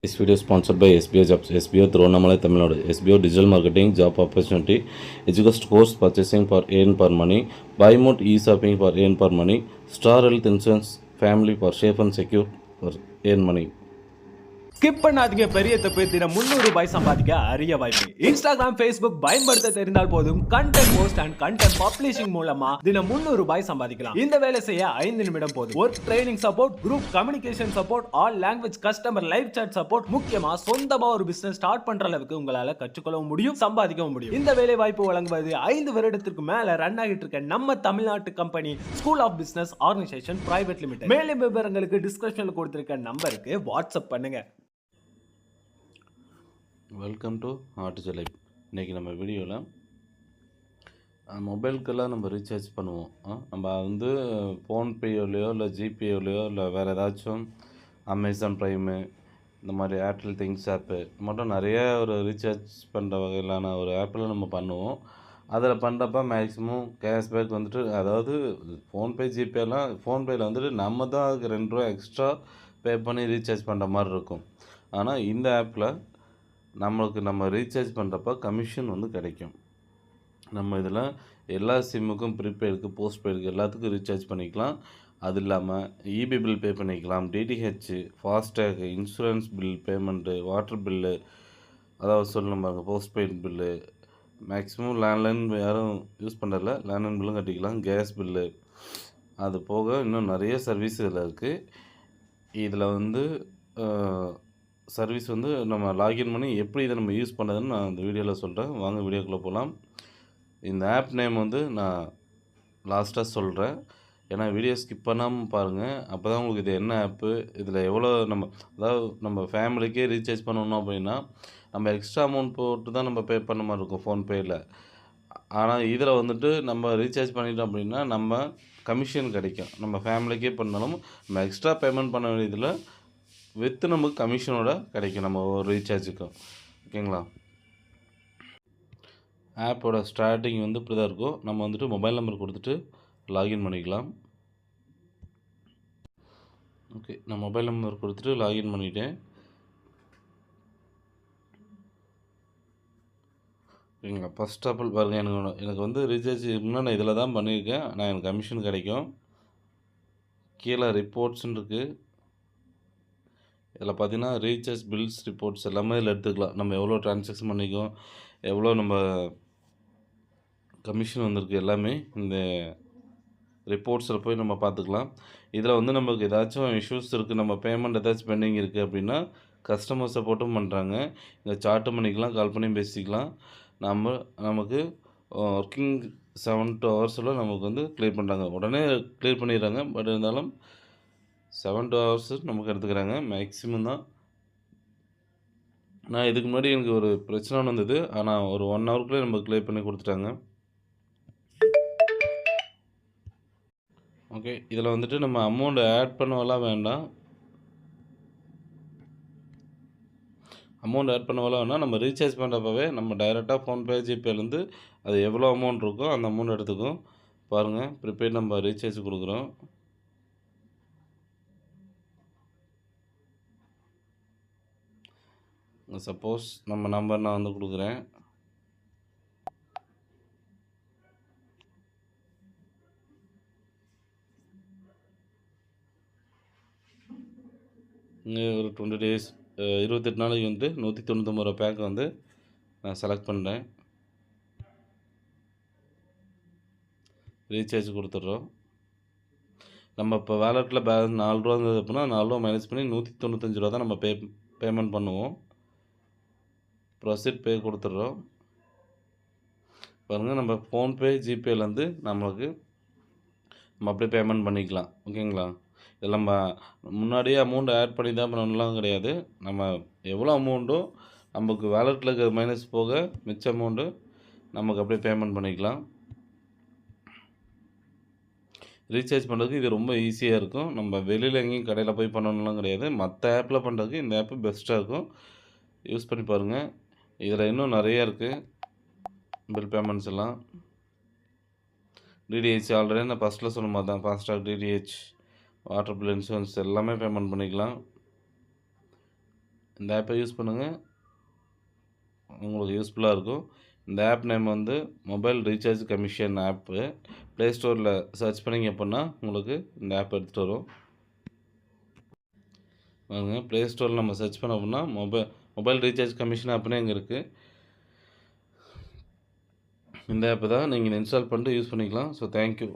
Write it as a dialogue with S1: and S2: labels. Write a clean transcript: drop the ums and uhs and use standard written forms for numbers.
S1: This video is sponsored by SBO Jobs, SBO Thiruvannamalai, Tamil Nadu. SBO Digital Marketing Job Opportunity, Educast Course Purchasing for Earn Per Money, Buy Mode E-Shopping for Earn Per Money, Star Health Insurance Family for Safe and Secure for Earn Money.
S2: Skip பண்ணாதீங்க, பெரிய தப்பு. தினம் 300 ரூபாய் சம்பாதிக்க அரிய வாய்ப்பு. Instagram, Facebook பயன்படுத்த தெரிந்தால் போதும். Content post and content publishing மூலமா தினம் 300 ரூபாய் சம்பாதிக்கலாம். இந்த வேலை செய்ய 5 நிமிடம் போதும். Work training support, group communication support, all language customer live chat support, முக்கியமா சொந்தமா ஒரு பிசினஸ் ஸ்டார்ட் பண்ற அளவுக்கு உங்களால கற்றுக்கொள்ளவும் முடியும், சம்பாதிக்கவும் முடியும். இந்த வேலை வாய்ப்பு வழங்குவது 5 வருடத்திற்கு மேல ரன் ஆகிட்டு இருக்க நம்ம தமிழ்நாட்டு company school of business organisation private limited. மேலும் விவரங்களுக்கு டிஸ்கிரிப்ஷன்ல கொடுத்திருக்க நம்பருக்கு வாட்ஸ்அப் பண்ணுங்க.
S1: Welcome to RTG life. இன்றைக்கி நம்ம வீடியோவில் மொபைலுக்கெல்லாம் நம்ம ரீசார்ஜ் பண்ணுவோம். நம்ம வந்து ஃபோன்பேயோலையோ இல்லை ஜிபேயோலையோ இல்லை வேறு ஏதாச்சும் அமேசான் ப்ரைமு இந்த மாதிரி ஏர்டெல் திங்ஸ் ஆப்பு மட்டும் நிறைய ஒரு ரீசார்ஜ் பண்ணுற வகையிலான ஒரு ஆப்பில் நம்ம பண்ணுவோம். அதில் பண்ணுறப்ப மேக்ஸிமம் கேஷ்பேக் வந்துட்டு, அதாவது ஃபோன்பே ஜிபேலாம் ஃபோன்பேயில் வந்துட்டு நம்ம தான் அதுக்கு 2 ரூபா எக்ஸ்ட்ரா பே பண்ணி ரீசார்ஜ் பண்ணுற மாதிரி இருக்கும். ஆனால் இந்த ஆப்பில் நம்ம ரீசார்ஜ் பண்ணுறப்ப கமிஷன் வந்து கிடைக்கும். நம்ம இதில் எல்லா சிம்முக்கும் ப்ரீபெய்டுக்கு, போஸ்ட்பெய்டுக்கு எல்லாத்துக்கும் ரீசார்ஜ் பண்ணிக்கலாம். அது இல்லாமல் இபி பில் பே பண்ணிக்கலாம், DTH, FASTag, insurance bill payment, water bill, அதாவது சொல்லணும் பாருங்க, போஸ்ட்பெய்ட் பில்லு, மேக்ஸிமம் லேண்ட்லைன் யாரும் யூஸ் பண்ணுறதில்ல, லேண்ட்லைன் பில்லும் கட்டிக்கலாம், கேஸ் பில்லு, அது போக இன்னும் நிறைய சர்வீஸ் இதில் இருக்குது. இதில் வந்து சர்வீஸ் வந்து நம்ம லாகின் பண்ணி எப்படி இதை நம்ம யூஸ் பண்ணதுன்னு நான் இந்த வீடியோவில் சொல்கிறேன். வாங்க வீடியோக்குள்ளே போகலாம். இந்த ஆப் நேம் வந்து நான் லாஸ்ட்டாக சொல்கிறேன், ஏன்னா வீடியோ ஸ்கிப் பண்ணாமல் பாருங்கள். அப்போ தான் உங்களுக்கு இது என்ன ஆப்பு, இதில் எவ்வளோ அதாவது நம்ம ஃபேமிலிக்கே ரீசார்ஜ் பண்ணணும் அப்படின்னா நம்ம எக்ஸ்ட்ரா அமௌண்ட் போட்டு தான் நம்ம பே பண்ண மாதிரி இருக்கும் ஃபோன்பேயில். ஆனால் இதில் வந்துட்டு நம்ம ரீசார்ஜ் பண்ணிட்டோம் அப்படின்னா நம்ம கமிஷன் கிடைக்கும். நம்ம ஃபேமிலிக்கே பண்ணாலும் நம்ம எக்ஸ்ட்ரா பேமெண்ட் பண்ண வேண்டியதில் வித்து நமக்கு கமிஷனோட கிடைக்கும் நம்ம ஒரு ரீசார்ஜுக்கும். ஓகேங்களா? ஆப்போட ஸ்டார்டிங் வந்து இப்படி தான் இருக்கும். நம்ம வந்துட்டு மொபைல் நம்பர் கொடுத்துட்டு லாகின் பண்ணிக்கலாம். ஓகே, நான் மொபைல் நம்பர் கொடுத்துட்டு லாகின் பண்ணிட்டேன். ஓகேங்களா? ஃபஸ்ட் ஆஃப் ஆல் பாருங்கள், எனக்கு வந்து ரீசார்ஜ் முன்னாடி நான் இதில் தான் பண்ணியிருக்கேன். ஆனால் எனக்கு கமிஷன் கிடைக்கும். கீழே ரிப்போர்ட்ஸ்ன்னு இருக்குது. இதில் பார்த்தீங்கன்னா ரீசார்ஜ் பில்ஸ் ரிப்போர்ட்ஸ் எல்லாமே இதில் எடுத்துக்கலாம். நம்ம எவ்வளோ ட்ரான்சாக்ஷன் பண்ணிக்கோம், எவ்வளோ நம்ம கமிஷன் வந்திருக்கு, எல்லாமே இந்த ரிப்போர்ட்ஸில் போய் நம்ம பார்த்துக்கலாம். இதில் வந்து நமக்கு ஏதாச்சும் இஷ்யூஸ் இருக்குது, நம்ம பேமெண்ட் ஏதாச்சும் பெண்டிங் இருக்குது அப்படின்னா கஸ்டமர் சப்போர்ட்டும் பண்ணுறாங்க. இங்கே சார்ட்டும் பண்ணிக்கலாம், கால் பண்ணி பேசிக்கலாம். நமக்கு ஒர்க்கிங் 7 to 8 hours நமக்கு வந்து கிளியர் பண்ணுறாங்க. உடனே கிளியர் பண்ணிடுறாங்க. பட் இருந்தாலும் 7 to 8 hours நமக்கு எடுத்துக்கிறாங்க மேக்ஸிமம் தான். நான் இதுக்கு முன்னாடி எனக்கு ஒரு பிரச்சனை வந்தது, ஆனால் ஒரு 1 hourக்குள்ளே நம்ம கிளியர் பண்ணி கொடுத்துட்டாங்க. ஓகே, இதில் வந்துட்டு நம்ம அமௌண்ட் ஆட் பண்ணவெல்லாம் வேண்டாம். அமௌண்ட் ஆட் பண்ணவெல்லாம் வேணாம். நம்ம ரீசார்ஜ் பண்ணுறப்பவே நம்ம டைரெக்டாக ஃபோன்பே ஜிபேலேருந்து அது எவ்வளோ அமௌண்ட் இருக்கோ அந்த அமௌண்ட் எடுத்துக்கும். பாருங்கள், ப்ரீபெய்ட் நம்ம ரீசார்ஜ் கொடுக்குறோம். சப்போஸ் நம்ம நம்பர் நான் வந்து கொடுக்குறேன். இங்கே ஒரு 20 days 28 நாளைக்கு வந்து 199 ரூபா பேக் வந்து நான் செலக்ட் பண்ணுறேன். ரீசார்ஜ் கொடுத்துட்றோம். நம்ம இப்போ வேலெட்டில் பேலன்ஸ் 4 ரூபா இருந்தது அப்படின்னா 4 ரூபா மைனஸ் பண்ணி 195 ரூபா தான் நம்ம பேமெண்ட் பண்ணுவோம். ப்ரொசீட் பே கொடுத்துட்றோம். பாருங்கள், நம்ம ஃபோன்பே ஜிபேலேருந்து நம்ம அப்படியே பேமெண்ட் பண்ணிக்கலாம். ஓகேங்களா? இதில் நம்ம முன்னாடியே அமௌண்ட் ஆட் பண்ணி தான் பண்ணலாம் கிடையாது. நம்ம எவ்வளோ அமௌண்ட்டோ நமக்கு வேலெட்டில் இருக்கிற மைனஸ் போக மிச்ச அமௌண்ட்டு நமக்கு அப்படியே பேமெண்ட் பண்ணிக்கலாம். ரீசார்ஜ் பண்ணுறதுக்கு இது ரொம்ப ஈஸியாக இருக்கும். நம்ம வெளியில் எங்கேயும் கடையில் போய் பண்ணணும்லாம் கிடையாது. மற்ற ஆப்பில் பண்ணுறதுக்கு இந்த ஆப்பு பெஸ்ட்டாக இருக்கும். யூஸ் பண்ணி பாருங்கள். இதில் இன்னும் நிறையா இருக்குது பில் பேமெண்ட்ஸ் எல்லாம். டிடிஹெச் ஆல்ரெடி நான் ஃபஸ்ட்டில் சொன்ன மாதிரி தான், FASTag, DTH, water bill, insurance எல்லாமே பேமெண்ட் பண்ணிக்கலாம். இந்த ஆப்பை யூஸ் பண்ணுங்கள், உங்களுக்கு யூஸ்ஃபுல்லாக இருக்கும். இந்த ஆப் நேம் வந்து மொபைல் ரீசார்ஜ் கமிஷன் ஆப்பு. ப்ளே ஸ்டோரில் சர்ச் பண்ணிங்க அப்படின்னா உங்களுக்கு இந்த ஆப் எடுத்துகிட்டு வரும். பாருங்க, ப்ளே ஸ்டோரில் நம்ம சர்ச் பண்ண அப்படின்னா மொபைல் ரீசார்ஜ் கமிஷன் ஆப்னே இங்கே இருக்குது. இந்த ஆப்பு தான் நீங்கள் இன்ஸ்டால் பண்ணிட்டு யூஸ் பண்ணிக்கலாம். So thank you.